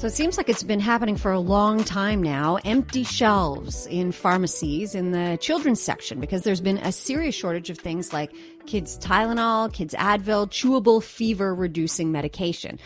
So it seems like it's been happening for a long time now. Empty shelves in pharmacies in the children's section because there's been a serious shortage of things like kids' Tylenol, kids' Advil, chewable fever-reducing medication.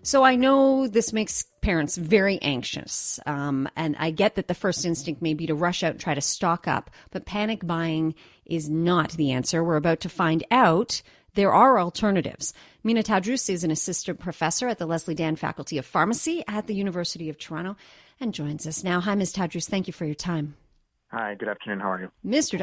So I know this makes parents very anxious, and I get that the first instinct may be to rush out and try to stock up, but panic buying is not the answer. We're about to find out. There are alternatives. MINA TADROUS is an assistant professor at the Leslie Dan Faculty of Pharmacy at the University of Toronto and joins us now. Hi, Ms. TADROUS. Thank you for your time. Hi, good afternoon. How are you?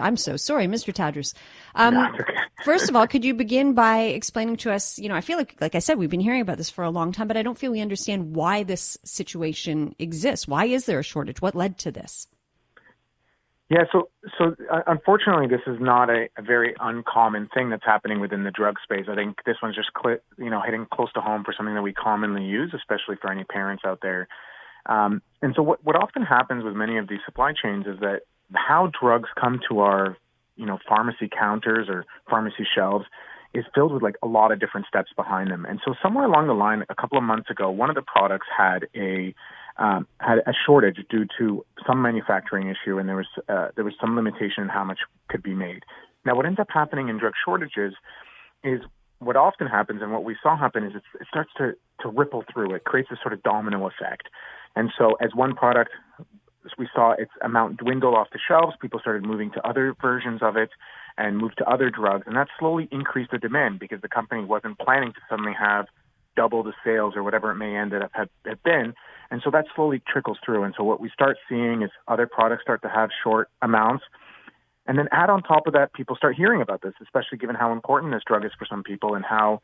I'm so sorry, Mr. TADROUS. No, it's okay. First of all, could you begin by explaining to us, I feel like I said, we've been hearing about this for a long time, but I don't feel we understand why this situation exists. Why is there a shortage? What led to this? Yeah, so unfortunately, this is not a very uncommon thing that's happening within the drug space. I think this one's just hitting close to home for something that we commonly use, especially for any parents out there. And so what often happens with many of these supply chains is that how drugs come to our pharmacy counters or pharmacy shelves is filled with like a lot of different steps behind them. And so somewhere along the line, a couple of months ago, one of the products had a shortage due to some manufacturing issue, and there was some limitation in how much could be made. Now, what ends up happening in drug shortages is what often happens, and what we saw happen, is it starts to ripple through. It creates this sort of domino effect. And so as one product, we saw its amount dwindle off the shelves, people started moving to other versions of it and moved to other drugs, and that slowly increased the demand because the company wasn't planning to suddenly have double the sales or whatever it may end up have been. And so that slowly trickles through. And so what we start seeing is other products start to have short amounts. And then add on top of that, people start hearing about this, especially given how important this drug is for some people and how,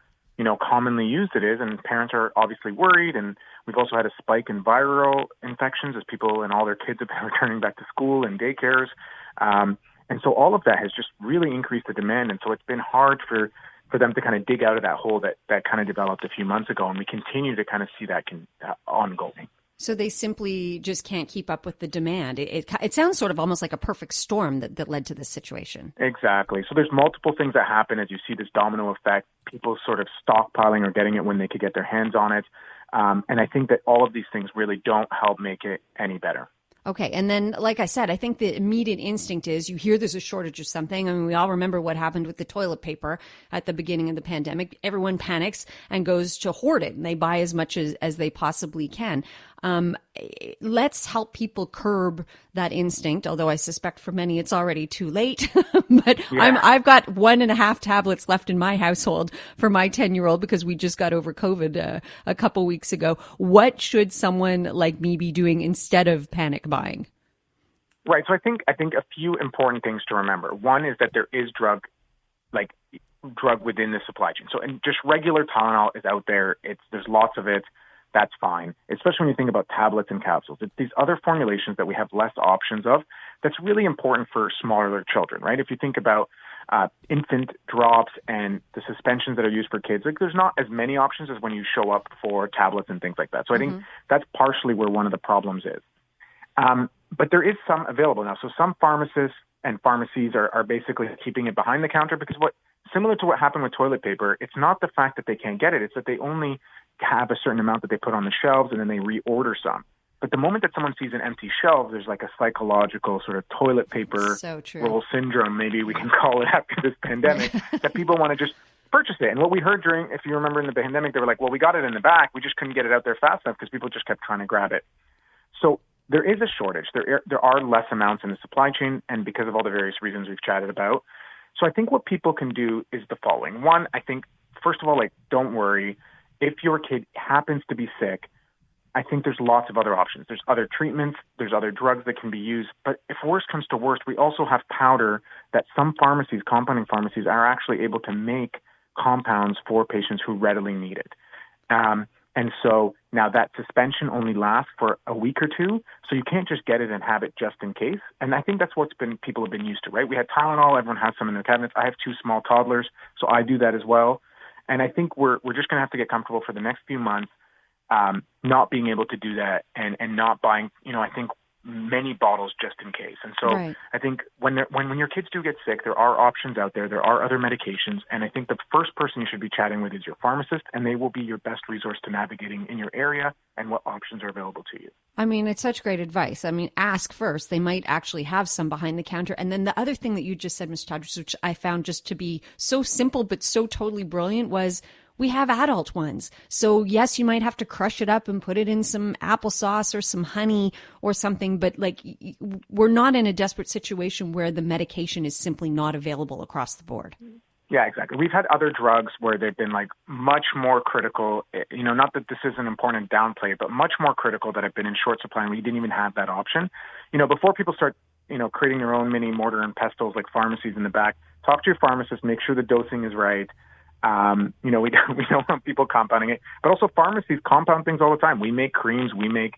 commonly used it is. And parents are obviously worried. And we've also had a spike in viral infections as people and all their kids have been returning back to school and daycares. And so all of that has just really increased the demand. And so it's been hard for them to kind of dig out of that hole that kind of developed a few months ago. And we continue to kind of see that ongoing. So they simply just can't keep up with the demand. It sounds sort of almost like a perfect storm that led to this situation. Exactly. So there's multiple things that happen as you see this domino effect, people sort of stockpiling or getting it when they could get their hands on it. And I think that all of these things really don't help make it any better. Okay. And then, like I said, I think the immediate instinct is you hear there's a shortage of something. I mean, we all remember what happened with the toilet paper at the beginning of the pandemic. Everyone panics and goes to hoard it, and they buy as much as they possibly can. Let's help people curb that instinct, although I suspect for many it's already too late. But yeah. I've got 1.5 tablets left in my household for my 10-year-old because we just got over COVID a couple weeks ago. What should someone like me be doing instead of panic buying? Right. So I think a few important things to remember. One is that there is drug within the supply chain. So and just regular Tylenol is out there. There's lots of it. That's fine, especially when you think about tablets and capsules. It's these other formulations that we have less options of that's really important for smaller children, right? If you think about infant drops and the suspensions that are used for kids, there's not as many options as when you show up for tablets and things like that. So I think that's partially where one of the problems is. But there is some available now. So some pharmacists and pharmacies are basically keeping it behind the counter because similar to what happened with toilet paper, it's not the fact that they can't get it. It's that they only have a certain amount that they put on the shelves and then they reorder some. But the moment that someone sees an empty shelf, there's like a psychological sort of toilet paper roll syndrome, maybe we can call it after this pandemic, that people want to just purchase it. And what we heard if you remember in the pandemic, they were like, well, we got it in the back. We just couldn't get it out there fast enough because people just kept trying to grab it. So there is a shortage. There are less amounts in the supply chain, and because of all the various reasons we've chatted about. So I think what people can do is the following. One, I think, first of all, don't worry. If your kid happens to be sick, I think there's lots of other options. There's other treatments. There's other drugs that can be used. But if worst comes to worst, we also have powder that some pharmacies, compounding pharmacies, are actually able to make compounds for patients who readily need it. And so now that suspension only lasts for a week or two, so you can't just get it and have it just in case. And I think that's what's people have been used to, right? We had Tylenol, everyone has some in their cabinets. I have 2 small toddlers, so I do that as well. And I think we're just going to have to get comfortable for the next few months not being able to do that and not buying. I think many bottles just in case. And so Right. I think when your kids do get sick, there are options out there. There are other medications. And I think the first person you should be chatting with is your pharmacist, and they will be your best resource to navigating in your area and what options are available to you. I mean, it's such great advice. I mean, ask first. They might actually have some behind the counter. And then the other thing that you just said, Mr. Tadrous, which I found just to be so simple but so totally brilliant, was we have adult ones. So yes, you might have to crush it up and put it in some applesauce or some honey or something, but like we're not in a desperate situation where the medication is simply not available across the board. Yeah, exactly. We've had other drugs where they've been like much more critical, not that this isn't important to downplay it, but much more critical that have been in short supply and we didn't even have that option. Before people start, creating their own mini mortar and pestles like pharmacies in the back, talk to your pharmacist, make sure the dosing is right. We don't want people compounding it, but also pharmacies compound things all the time. We make creams, we make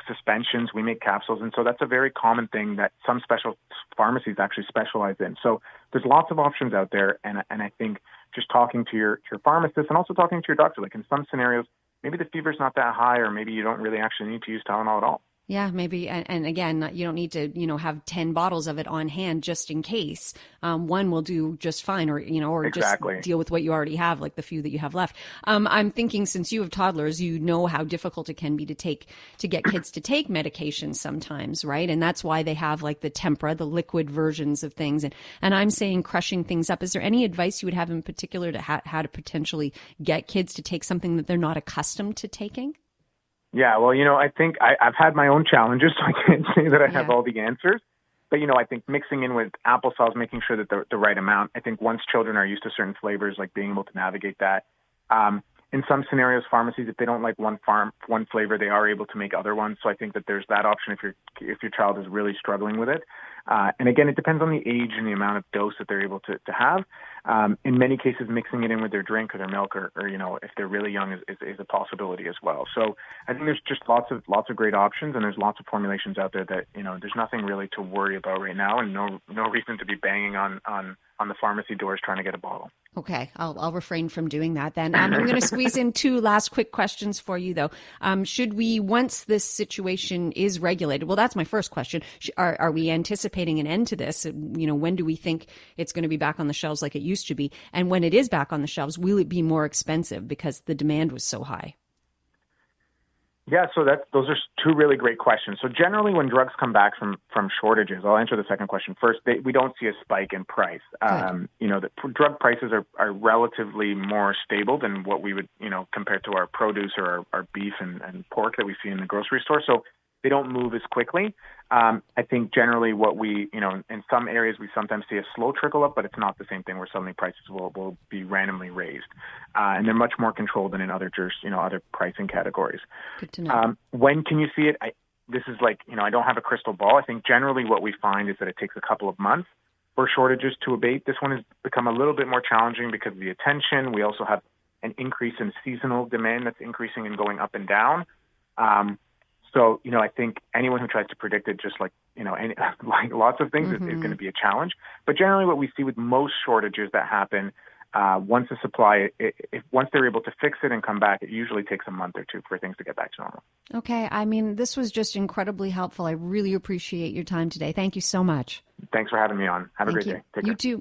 suspensions, we make capsules, and so that's a very common thing that some special pharmacies actually specialize in. So there's lots of options out there, and I think just talking to your pharmacist and also talking to your doctor, like in some scenarios, maybe the fever's not that high, or maybe you don't really actually need to use Tylenol at all. Yeah, maybe. And again, you don't need to, have 10 bottles of it on hand just in case. One will do just fine, or Exactly. Just deal with what you already have, like the few that you have left. I'm thinking, since you have toddlers, you know how difficult it can be to get kids to take medications sometimes, right? And that's why they have like the tempura, the liquid versions of things. And I'm saying crushing things up. Is there any advice you would have in particular to how to potentially get kids to take something that they're not accustomed to taking? Yeah, well, I think I've had my own challenges, so I can't say that I have all the answers. But, I think mixing in with applesauce, making sure that the right amount. I think once children are used to certain flavors, like being able to navigate that. In some scenarios, pharmacies, if they don't like one flavor, they are able to make other ones. So I think that there's that option if your child is really struggling with it. And again, it depends on the age and the amount of dose that they're able to have. In many cases, mixing it in with their drink or their milk, or if they're really young, is a possibility as well. So I think there's just lots of great options, and there's lots of formulations out there that there's nothing really to worry about right now, and no reason to be banging on the pharmacy doors trying to get a bottle. Okay, I'll refrain from doing that then. I'm going to squeeze in two last quick questions for you, though. Should we, once this situation is regulated, well, that's my first question. Are we anticipating an end to this? When do we think it's going to be back on the shelves like it used to be? And when it is back on the shelves, will it be more expensive because the demand was so high? Yeah, so those are two really great questions. So generally, when drugs come back from shortages, I'll answer the second question first. We don't see a spike in price. The drug prices are relatively more stable than what we would, compared to our produce or our beef and pork that we see in the grocery store. So they don't move as quickly. I think generally what we, in some areas we sometimes see a slow trickle up, but it's not the same thing where suddenly prices will be randomly raised. And they're much more controlled than in other other pricing categories. Good to know. When can you see it? This is like, I don't have a crystal ball. I think generally what we find is that it takes a couple of months for shortages to abate. This one has become a little bit more challenging because of the attention. We also have an increase in seasonal demand that's increasing and going up and down. So, I think anyone who tries to predict it, just like lots of things, is going to be a challenge. But generally what we see with most shortages that happen, once the supply, once they're able to fix it and come back, it usually takes a month or two for things to get back to normal. Okay. I mean, this was just incredibly helpful. I really appreciate your time today. Thank you so much. Thanks for having me on. Have a great day. Take care. You too.